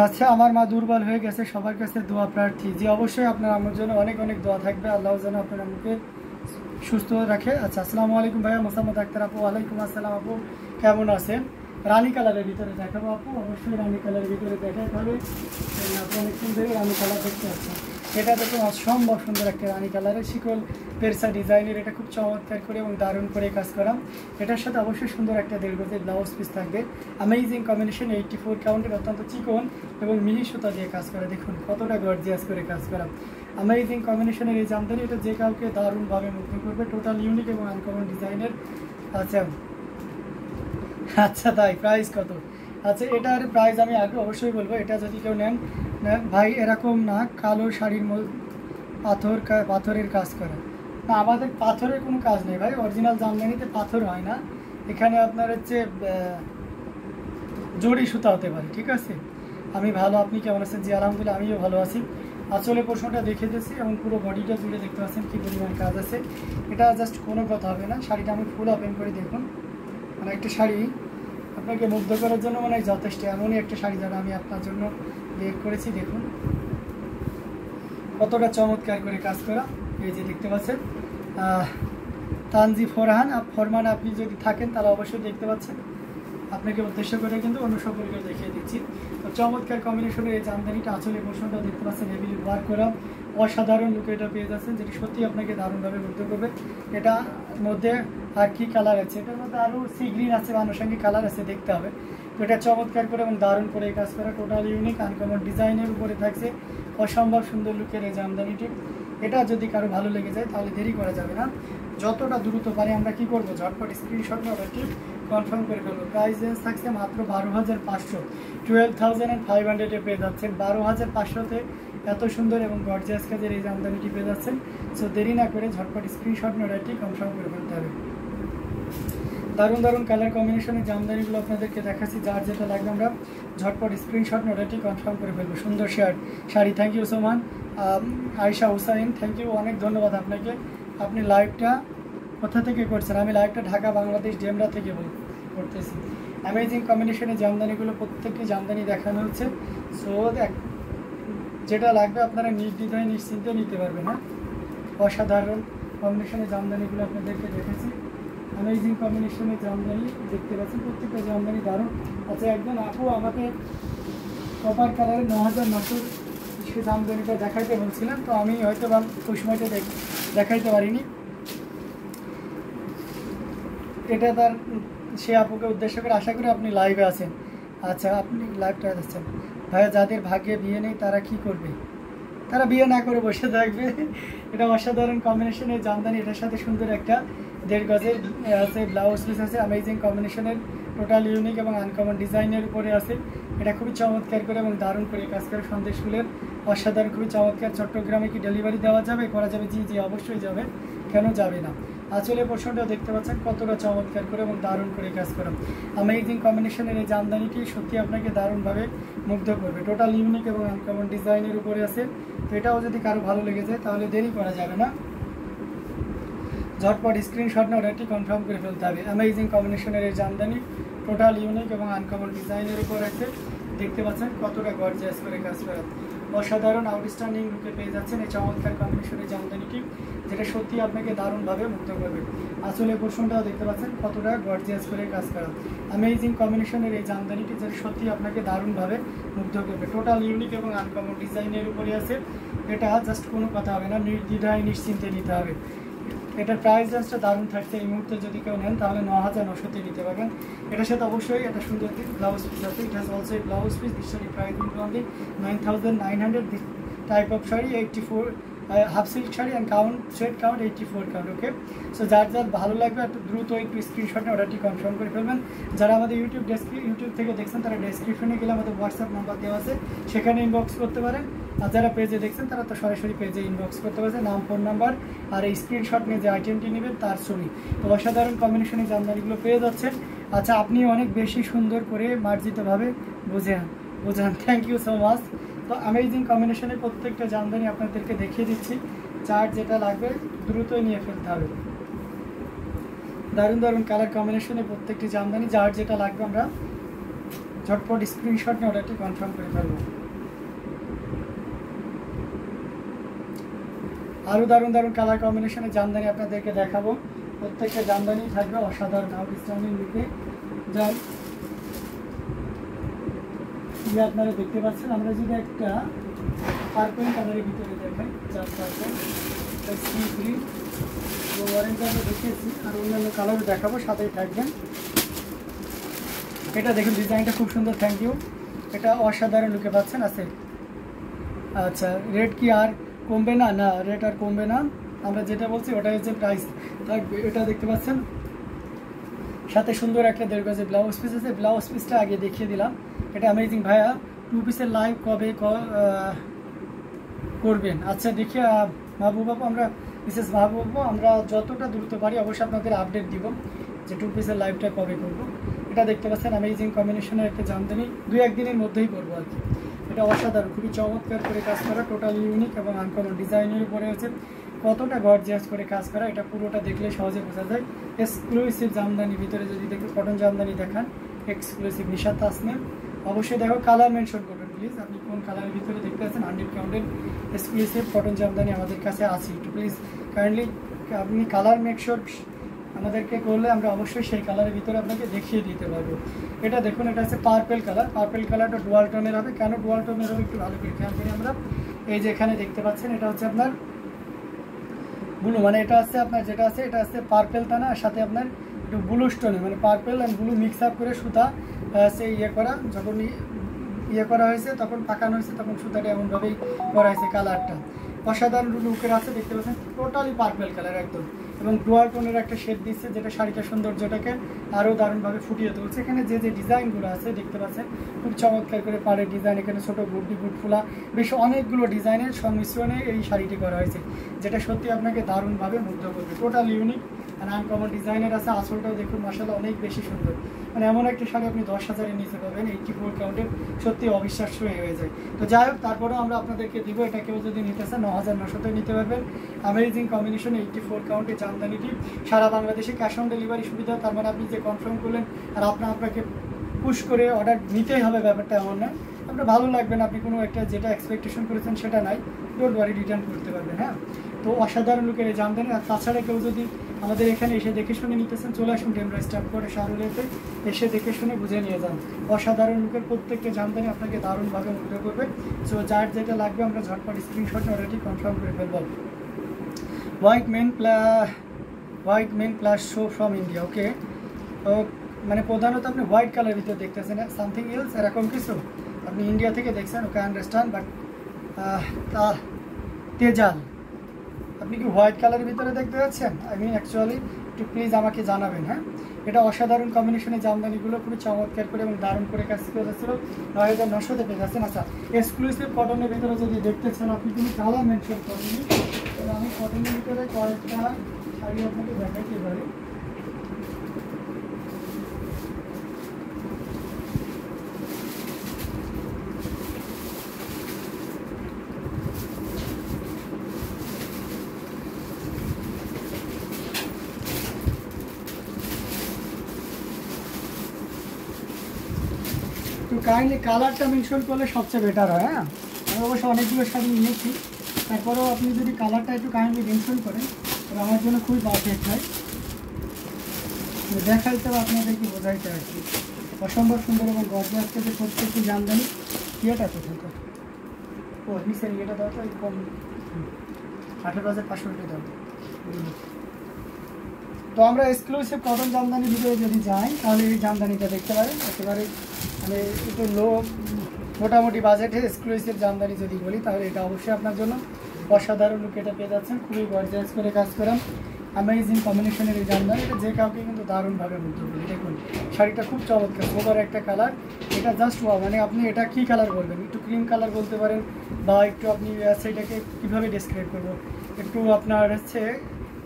আচ্ছা, আমার মা দুর্বল হয়ে গেছে, সবার কাছে দোয়া প্রার্থী। জি অবশ্যই, আপনার আমার জন্য অনেক অনেক দোয়া থাকবে, আল্লাহ যেন আপনার আমাকে সুস্থ রাখে। আচ্ছা, আসসালামু আলাইকুম ভাইয়া, মোসাম্মদ আক্তার আপু। ওয়ালাইকুম আসসালাম আপু, কেমন আছেন? রানী কালারের ভিতরে দেখাবো আপু, অবশ্যই রানী কালারের ভিতরে দেখাতে হবে। আপনি অনেক সুন্দরই রানী কালার দেখতে পাচ্ছেন। এটা দেখুন অসম্ভব সুন্দর একটা রানী কালারের শিকল পেরসা ডিজাইনের, এটা খুব চমৎকার করে এবং দারুণ করে কাজ করা। এটার সাথে অবশ্যই সুন্দর একটা দেড় গজের ব্লাউজ পিস থাকবে। অ্যামেজিং কম্বিনেশন, 84 কাউন্টের অত্যন্ত চিকন এবং মিহি সুতা দিয়ে কাজ করা। দেখুন কতটা গর্জিয়াস করে কাজ করা। অ্যামেজিং কম্বিনেশনের এই জামদানি, এটা যে কাউকে দারুণভাবে মুগ্ধ করবে। টোটাল ইউনিক এবং আনকমন ডিজাইনের। আচ্ছা আচ্ছা, তাই প্রাইস কত? আচ্ছা, এটার প্রাইস আমি আগে অবশ্যই বলবো। এটা যদি কেউ নেন ভাই, এরকম না কালো শাড়ির পাথরের কাজ করা না, আমাদের পাথরের কোনো কাজ নেই ভাই। অরিজিনাল জামদানিতে পাথর হয় না, এখানে আপনার হচ্ছে জড়ি সুতা হতে পারে। ঠিক আছে, আমি ভালো, আপনি কেমন আছেন? জি আলহামদুলিল্লাহ, আমিও ভালো আছি। আসলে প্রশ্নটা দেখে দিয়েছি এবং পুরো বডিটা জুড়ে দেখতে পাচ্ছেন কী পরিমাণ কাজ আছে। এটা জাস্ট কোনো কথা হবে না। শাড়িটা আমি ফুল ওপেন করে দেখুন, মানে একটা শাড়ি আপনাকে মুগ্ধ করার জন্য মানে যথেষ্ট। এমনই একটা শাড়ি যারা আমি আপনার জন্য বের করেছি, দেখুন কতটা চমৎকার করে কাজ করা। এই যে দেখতে পাচ্ছেন তানজি ফরমান, আপনি যদি থাকেন তাহলে অবশ্যই দেখতে পাচ্ছেন। আপনাকে উদ্দেশ্য করে কিন্তু অন্য সকলকে দেখিয়ে দিচ্ছি। তো চমৎকার কম্বিনেশনের এই জামদানিটা, আঁচলের পোর্শনটা দেখতে পাচ্ছেন হেভিলি ওয়ার্ক করা, অসাধারণ লুকে এটা পেয়ে যাচ্ছেন, যেটি সত্যি আপনাকে দারুণভাবে মুগ্ধ করবে। এটা মধ্যে আর কি কালার আছে? এটার মধ্যে আরও সি গ্রিন আছে বা আনুষঙ্গিক কালার আছে, দেখতে হবে। তো এটা চমৎকার করে এবং দারুণ করে কাজ করা, টোটাল ইউনিক আনকমন ডিজাইনের উপরে থাকছে অসম্ভব সুন্দর লুকের এই জামদানিটি। এটা যদি কারো ভালো লেগে যায় তাহলে দেরি করা যাবে না, যতটা দ্রুত পারি আমরা কি করবো, ঝটপট স্ক্রিনশট নিয়ে অর্ডারটি কনফার্ম করে ফেলবো। প্রাইস রেঞ্জ থাকছে মাত্র 12,500, 12,500 পেয়ে যাচ্ছেন। 12,500-তে এত সুন্দর এবং গর্জিয়াস কাজের এই জামদানিটি পেয়ে যাচ্ছেন। সো দেরি না করে ঝটপট স্ক্রিনশট নিয়ে অর্ডারটি কনফার্ম করে ফেলতে হবে। দারুণ দারুণ কালার কম্বিনেশনের জামদানিগুলো আপনাদেরকে দেখাচ্ছি, যার যেটা লাগবে আমরা ঝটপট স্ক্রিনশট নিয়ে অর্ডারটি কনফার্ম করে ফেলবো। সুন্দর sari, thank you so much. Ayesha Hussain, thank you, অনেক ধন্যবাদ আপনাকে। আপনি লাইভটা কোথা থেকে করছেন? আমি লাইভটা ঢাকা বাংলাদেশ ডেমরা থেকে করতেছি। অ্যামেজিং কম্বিনেশনের জামদানিগুলো, প্রত্যেকটি জামদানি দেখানো হচ্ছে। সো যেটা লাগবে আপনারা নির্দ্বিধায় নিশ্চিন্তে নিতে পারবেন। হ্যাঁ, অসাধারণ কম্বিনেশনের জামদানিগুলো আপনাদেরকে দেখেছি। অ্যামেজিং কম্বিনেশনের জামদানি দেখতে পাচ্ছেন, প্রত্যেকটা জামদানি দারুণ। আচ্ছা, একজন আপু আমাকে কপার কালারের 9,900 সে জামদানিটা দেখাইতে বলছিলেন, তো আমি হয়তো বা ওই সময়টা দেখাইতে পারিনি। এটা তার সে আপুকে উদ্দেশ্য করে, আশা করি আপনি লাইভে আছেন। আচ্ছা, আপনি লাইভটা আছেন। ভাইয়া, যাদের ভাগ্যে বিয়ে নেই তারা কি করবে? তারা বিয়ে না করে বসে থাকবে। এটা অসাধারণ কম্বিনেশনের জামদানি, এটার সাথে সুন্দর একটা 1.5 গজের আছে ব্লাউজ পিস আছে। অ্যামেজিং কম্বিনেশনের, টোটাল ইউনিক এবং আনকমন ডিজাইনের উপরে আছে। এটা খুবই চমৎকার করে এবং দারুণ করে কাজ করে। সন্দেশ ফুলের অসাধারণ, খুবই চমৎকার। চট্টগ্রামে কি ডেলিভারি দেওয়া যাবে? করা যাবে? জি জি অবশ্যই যাবে, কেন যাবে না। আঁচলের পোর্শনটাও দেখতে পাচ্ছেন কতটা চমৎকার করে এবং দারুণ করে কাজ করা। অ্যামেজিং কম্বিনেশনের এই জামদানিটি সত্যি আপনাকে দারুণভাবে মুগ্ধ করবে। টোটাল ইউনিক এবং আনকমন ডিজাইনের উপরে আছে। তো এটাও যদি কারো ভালো লেগে যায় তাহলে দেরি করা যাবে না, ঝটপট স্ক্রিনশট নিয়ে অর্ডারটি কনফার্ম করে ফেলতে হবে। অ্যামেজিং কম্বিনেশনের এই জামদানি, টোটাল ইউনিক এবং আনকমন ডিজাইনের উপর আছে। দেখতে পাচ্ছেন কতটা গর্জিয়াস করে কাজ করা, অসাধারণ আউটস্ট্যান্ডিং লুকে পেয়ে যাচ্ছেন এই চমৎকার কম্বিনেশনের জামদানিটি, যেটা সত্যি আপনাকে দারুণভাবে মুগ্ধ করবে। আসলে পোর্শনটাও দেখতে পাচ্ছেন কতটা গর্জিয়াস করে কাজ করা। অ্যামেজিং কম্বিনেশনের এই জামদানিটি, যেটা সত্যি আপনাকে দারুণভাবে মুগ্ধ করবে। টোটাল ইউনিক এবং আনকমন ডিজাইনের উপরে আছে। এটা জাস্ট কোনো কথা হবে না, নির্দ্বিধায় নিশ্চিন্তে নিতে হবে। এটার প্রাইস রেঞ্জটা দারুণ থাকছে। এই মুহূর্তে যদি কেউ নেন তাহলে 9,900-তে নিতে পারবেন। এটার সাথে অবশ্যই একটা সুন্দর ব্লাউজ পিস আছে। It has also a blouse piece. This sari price will be only 9,900। This type of sari 84 half silk sari and thread count 84 count. Okay, so যার যার ভালো লাগবে একটু দ্রুত একটু স্ক্রিনশট নিয়ে অর্ডারটি কনফার্ম করে ফেলবেন। যারা আমাদের ইউটিউব থেকে দেখছেন তারা ডেসক্রিপশনে গেলে আমাদের হোয়াটসঅ্যাপ নাম্বার দেওয়া আছে, সেখানে ইনবক্স করতে পারেন। আর যারা পেজে দেখছেন তারা তো সরাসরি পেজে ইনবক্স করতে পারছে, নাম, ফোন নাম্বার আর এই স্ক্রিনশট নিয়ে যে আইটেমটি নেবেন তার ছবি। তো অসাধারণ কম্বিনেশনের জামদানিগুলো পেয়ে যাচ্ছেন। আচ্ছা, আপনি অনেক বেশি সুন্দর করে মার্জিতভাবে বোঝান, থ্যাংক ইউ সো মাচ। তো অ্যামেজিং কম্বিনেশনের প্রত্যেকটা জামদানি আপনাদেরকে দেখিয়ে দিচ্ছি, যার যেটা লাগবে দ্রুতই নিয়ে ফেলতে হবে। দারুণ দারুণ কালার কম্বিনেশনের প্রত্যেকটি জামদানি, যার যেটা লাগবে আমরা ঝটপট স্ক্রিনশট নিয়ে অর্ডারটি কনফার্ম করে ফেলবো। আরও দারুণ দারুণ কালার কম্বিনেশনে জামদানি আপনাদেরকে দেখাবো। প্রত্যেকটা জামদানি থাকবে অসাধারণ আউটস্ট্যান্ডিং লুকে। যা আপনারা দেখতে পাচ্ছেন, আমরা যদি একটা পার্পল কালারের ভিতরে দেখাই, just purple sea green orange আমরা দেখিয়েছি, আর অন্যান্য কালারও দেখাবো, সাথেই থাকবেন। এটা দেখুন ডিজাইনটা খুব সুন্দর, থ্যাংক ইউ। এটা অসাধারণ লুকে পাচ্ছেন আছে। আচ্ছা, রেট কি আর কমবে না? না, রেট আর কমবে না, আমরা যেটা বলছি ওটাই হচ্ছে প্রাইস থাকবে। এটা দেখতে পাচ্ছেন, সাথে সুন্দর একটা 1.5 গজের ব্লাউজ পিস আছে। ব্লাউজ পিসটা আগে দেখিয়ে দিলাম। এটা অ্যামেজিং ভাইয়া, 2 পিসের লাইভ কবে করবেন? আচ্ছা দেখি মাহবুব বাবু, আমরা মিসেস মাহবুব বাবু, আমরা যতটা দ্রুত পারি অবশ্যই আপনাদের আপডেট দিব যে 2 পিসের লাইভটা কবে করবো। এটা দেখতে পাচ্ছেন অ্যামেজিং কম্বিনেশনের একটা জামদানি, 2-1 দিনের মধ্যেই করবো আর কি। এটা অসাধারণ, খুবই চমৎকার করে কাজ করা, টোটালি ইউনিক এবং আনকমন ডিজাইনের উপরে হচ্ছে কতটা গর্জিয়াস করে কাজ করা, এটা পুরোটা দেখলে সহজে বোঝা যায়। এক্সক্লুসিভ জামদানি, ভিতরে যদি দেখো কটন জামদানি দেখান, এক্সক্লুসিভ নিশাত তাসনিম। অবশ্যই দেখো, কালার মেনশন করবেন প্লিজ, আপনি কোন কালারের ভিতরে দেখতে পাচ্ছেন। 100 কাউন্টের এক্সক্লুসিভ কটন জামদানি আমাদের কাছে আছে, একটু প্লিজ কাইন্ডলি আপনি কালার মেকশোর আমাদেরকে করলে আমরা অবশ্যই সেই কালারের ভিতরে আপনাকে দেখিয়ে দিতে পারবো। এটা দেখুন, এটা হচ্ছে পার্পেল কালার। পার্পেল কালারটা ডুয়াল টোনের হবে। কেন ডুয়াল টোনের হবে একটু ভালো করে খেয়াল করি আমরা। এই যে এখানে দেখতে পাচ্ছেন, এটা হচ্ছে আপনার ব্লু, মানে এটা আছে আপনার যেটা আছে এটা আছে পার্পেল তা না, সাথে আপনার একটু ব্লু স্টোনে, মানে purple and blue mix up করে সুতা সেই করা, যখন করা হয়েছে তখন পাকানো হয়েছে, তখন সুতাটা এমনভাবেই করা হয়েছে। কালারটা অসাধারণ লুকের আছে, দেখতে পাচ্ছেন টোটালি পার্পেল কালার একদম, এবং ডুয়াল টোনের একটা শেড দিচ্ছে, যেটা শাড়িটার সৌন্দর্যটাকে আরও দারুণভাবে ফুটিয়ে তুলছে। এখানে যে যে ডিজাইনগুলো আছে দেখতে পাচ্ছেন, খুব চমৎকার করে পাড়ের ডিজাইন, এখানে ছোটো বুটি বুটফুলা, বেশ অনেকগুলো ডিজাইনের সংমিশ্রণে এই শাড়িটি করা হয়েছে, যেটা সত্যি আপনাকে দারুণভাবে মুগ্ধ করবে। টোটাল ইউনিক আর আনকমন ডিজাইনের আছে। আসলটাও দেখুন মাশাআল্লাহ অনেক বেশি সুন্দর, মানে এমন একটা শাড়ি আপনি 10,000-এর নিচে পাবেন, 84 কাউন্টের, সত্যি অবিশ্বাস্য হয়ে যায়। তো যাই হোক, তারপরেও আমরা আপনাদেরকে দিব, এটা কেউ যদি নিতে চান 9,900-তে নিতে পারবেন। অ্যামেজিং কম্বিনেশন 84 কাউন্টের জামদানিটি, সারা বাংলাদেশে ক্যাশ অন ডেলিভারি সুবিধা। তার মানে আপনি যে কনফার্ম করলেন আর আপনাকে পুশ করে অর্ডার নিতেই হবে, ব্যাপারটা এমন না। আপনার ভালো লাগবে না, আপনি কোনো একটা যেটা এক্সপেকটেশন করেছেন সেটা নাই, ডোন্ট ওয়ারি, রিটার্ন করতে পারবেন। হ্যাঁ, তো অসাধারণ লুকের এই জামদানি। আর তাছাড়া কেউ যদি আমাদের এখানে এসে দেখে শুনে নিতেছেন, চলে আসুন ডেমরা স্টাফ করে শাহরুলেতে, এসে দেখে শুনে বুঝে নিয়ে যান। অসাধারণ লুকের প্রত্যেকটা জামদানি আপনাকে দারুণভাবে মুগ্ধ করবে। সো যার যেটা লাগবে আমরা ঝটপট স্ক্রিনশট অর্ডারটি কনফার্ম করে ফেলব। White men plus show from India. Okay, মানে প্রধানত আপনি হোয়াইট কালার ভিতরে দেখতেছেন, সামথিং এলস এরকম কিছু আপনি ইন্ডিয়া থেকে দেখছেন, ওকে আন্ডারস্ট্যান্ড, বাট তেজাল আপনি কি হোয়াইট কালারের ভিতরে দেখতে পাচ্ছেন? আই মিন অ্যাকচুয়ালি একটু প্লিজ আমাকে জানাবেন। হ্যাঁ, এটা অসাধারণ কম্বিনেশনের জামদানিগুলো খুবই চমৎকার করে এবং দারুণ করে কাজ করেছিল। 9,900-তে পেয়ে যাচ্ছেন। আচ্ছা, এক্সক্লুসিভ কটনের ভিতরে যদি দেখতে চান, আপনি কিন্তু কালার মেনশন করেননি, তাহলে আমি কটনের ভিতরে কয়েকটা শাড়ি আপনাকে দেখাইতে পারি। তো কাইন্ডলি কালারটা মেনশন করলে সবচেয়ে বেটার হয়। হ্যাঁ, আমি অবশ্য অনেকগুলো শাড়ি নিয়েছি, তারপরেও আপনি যদি কালারটা একটু কাইন্ডলি মেনশন করেন তাহলে আমার জন্য খুবই পারফেক্ট হয়। দেখাইতে হবে আপনাদেরকে, বোঝাইতে আর কি। অসম্ভব সুন্দর এবং গর্জিয়াস থেকে প্রত্যেকটি জামদানি। ইয়েটা কোথায়? ও নিচের ইয়েটা দেওয়া তো কম, 18,500 দাও। তো আমরা এক্সক্লুসিভ কটন জামদানি ভিতরে যদি যাই, তাহলে এই জামদানিটা দেখতে পারেন। একেবারে মানে একটু লো মোটামুটি বাজেটের এক্সক্লুসিভ জামদানি যদি বলি, তাহলে এটা অবশ্যই আপনার জন্য অসাধারণ লুক এটা পেয়ে যাচ্ছেন। খুবই গর্জিয়াস করে কাজ করান, অ্যামেজিং কম্বিনেশনের এই জামদানি, এটা যে কাউকে কিন্তু দারুণভাবে মুগ্ধ করবে। দেখুন শাড়িটা খুব চমৎকার, ওভার একটা কালার, এটা জাস্ট ওয়াও। মানে আপনি এটা কী কালার বলবেন? একটু ক্রিম কালার বলতে পারেন, বা একটু আপনি সেটাকে কীভাবে ডেসক্রাইব করবো, একটু আপনার হচ্ছে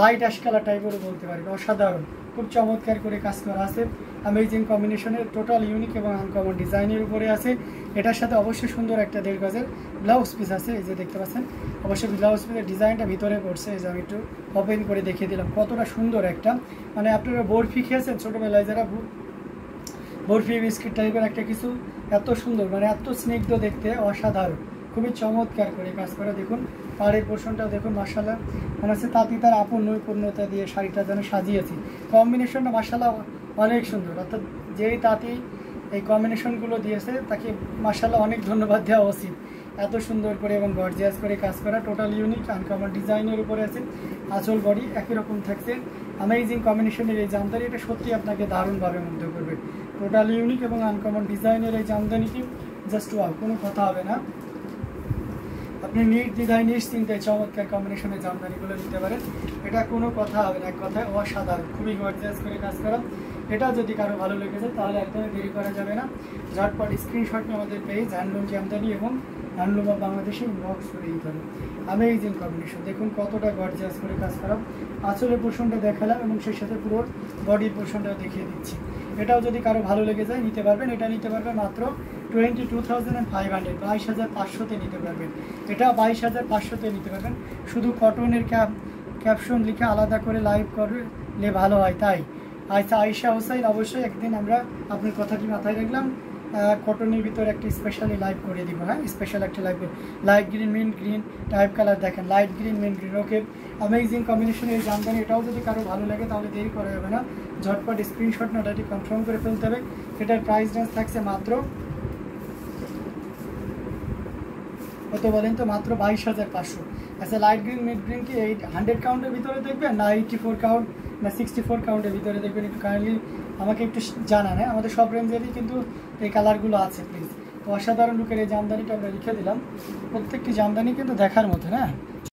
লাইট অ্যাশ কালার টাইপেরও বলতে পারেন। অসাধারণ, খুব চমৎকার করে কাজ করা আছে, অ্যামেজিং কম্বিনেশনের, টোটাল ইউনিক এবং আনকমন ডিজাইনের উপরে আছে। এটার সাথে অবশ্যই সুন্দর একটা 1.5 গজের ব্লাউজ পিস আছে, এই যে দেখতে পাচ্ছেন। অবশ্যই ব্লাউজ পিসের ডিজাইনটা ভিতরে পড়ছে, এই যে আমি একটু ওপেন করে দেখিয়ে দিলাম, কতটা সুন্দর একটা, মানে আপনারা বরফি খেয়েছেন ছোটোবেলায় যারা, বরফি বিস্কিট টাইপের একটা কিছু, এত সুন্দর মানে এত স্নিগ্ধ দেখতে, অসাধারণ, খুবই চমৎকার করে কাজ করা। দেখুন পাড়ের পোর্শনটা দেখুন, মাশাআল্লাহ মনে হচ্ছে তাঁতি তার আপন নৈপুণ্যতা দিয়ে শাড়িটা যেন সাজিয়েছি। কম্বিনেশনটা মাশাআল্লাহ অনেক সুন্দর, অর্থাৎ যেই তাঁতি এই কম্বিনেশনগুলো দিয়েছে তাকে মাশাআল্লাহ অনেক ধন্যবাদ দেওয়া উচিত। এত সুন্দর করে এবং গর্জিয়াস করে কাজ করা, টোটাল ইউনিক আনকমন ডিজাইনের উপরে আছে। আঁচল বডি একই রকম থাকছে। অ্যামেজিং কম্বিনেশনের এই জামদানি, এটা সত্যি আপনাকে দারুণভাবে মুগ্ধ করবে। টোটাল ইউনিক এবং আনকমন ডিজাইনের এই জামদানিটি জাস্ট ওয়াও, কোনো কথা হবে না। আপনি নির্দ্বিধায় নিশ্চিন্তায় চমৎকার কম্বিনেশনের জামদানিগুলো নিতে পারেন, এটা কোনো কথা হবে না, এক কথায় অসাধারণ, খুবই গর্জিয়াস করে কাজ করা। এটা যদি কারো ভালো লেগে যায় তাহলে একদমই দেরি করা যাবে না, ঝটপট স্ক্রিনশট নিয়ে আমাদের পেজ হ্যান্ডলুম জামদানি এবং হ্যান্ডলুম অফ বাংলাদেশে ইনবক্স করে দিতে হবে। অ্যামেজিং কম্বিনেশন, দেখুন কতটা গর্জিয়াস করে কাজ করা। আঁচলের পোর্শনটা দেখালাম এবং সেই সাথে পুরো বডির পোর্শনটাও দেখিয়ে দিচ্ছি। এটাও যদি কারো ভালো লেগে যায় নিতে পারবেন। এটা নিতে পারবেন মাত্র 22,500, 22,500-তে নিতে পারবেন। এটা 22,500-তে নিতে পারবেন। শুধু কটনের ক্যাপশন লিখে আলাদা করে লাইভ করলে ভালো হয়, তাই আচ্ছা আয়েশা হোসাইন, অবশ্যই একদিন আমরা আপনার কথাটি মাথায় রাখলাম, কটনের ভিতরে একটি স্পেশালি লাইভ করে দিব। হ্যাঁ, স্পেশাল একটা live, light green mint green type colour দেখেন, লাইট গ্রিন মিন্ট গ্রিন। ওকে, অ্যামেজিং কম্বিনেশন এই জামদানি, এটাও যদি কারো ভালো লাগে তাহলে দেরি করা যাবে না, ঝটপট স্ক্রিনশট নোটাটি কনফার্ম করে ফেলতে হবে। এটার প্রাইস রেঞ্জ থাকছে মাত্র কত বলেন তো, মাত্র 22,500। আচ্ছা, লাইট গ্রিন মিড গ্রিন কি এই 100 কাউন্টের ভিতরে দেখবেন না 84 কাউন্ট না 64 কাউন্টের ভিতরে দেখবেন? একটু কাইন্ডলি আমাকে একটু জানান। হ্যাঁ, আমাদের সব রেঞ্জেরই কিন্তু এই কালারগুলো আছে প্লিজ। তো অসাধারণ লুকের এই জামদানিটা আমরা লিখে দিলাম, প্রত্যেকটি জামদানি কিন্তু দেখার মতো। হ্যাঁ,